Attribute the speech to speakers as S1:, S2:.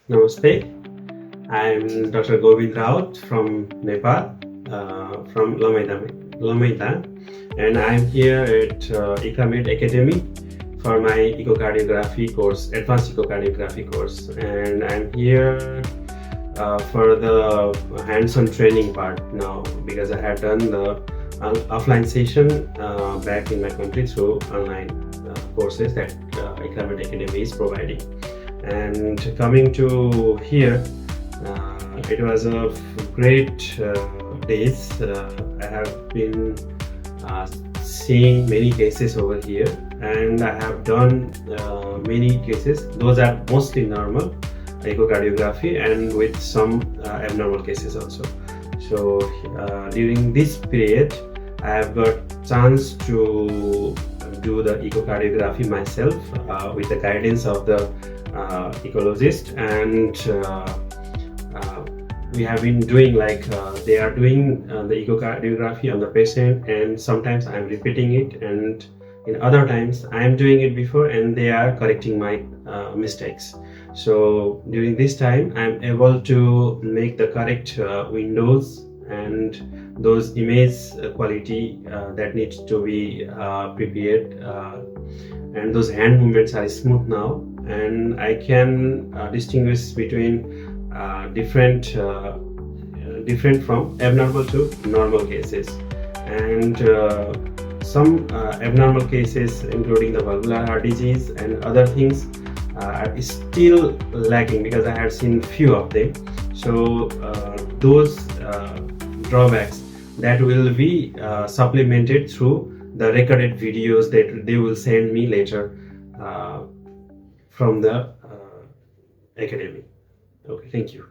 S1: Namaste. I'm Dr. Govind Rawat from Nepal, from Lamaida, and I'm here at Ekramad Academy for my echocardiography course, advanced echocardiography course, and I'm here for the hands-on training part now because I have done the offline session back in my country through online courses that Ekramad Academy is providing. And coming to here, it was a great days. I have been seeing many cases over here, and I have done many cases. Those are mostly normal echocardiography and with some abnormal cases also. So during this period, I have got chance to do the echocardiography myself with the guidance of the ecologist, and we have been doing they are doing the echocardiography on the patient, and sometimes I am repeating it, and in other times I am doing it before and they are correcting my mistakes. So during this time I am able to make the correct windows and those image quality that needs to be prepared, and those hand movements are smooth now, and I can distinguish between different from abnormal to normal cases, and some abnormal cases including the valvular heart disease and other things are still lacking because I have seen few of them. So those drawbacks that will be supplemented through the recorded videos that they will send me later from the academy. Okay, thank you.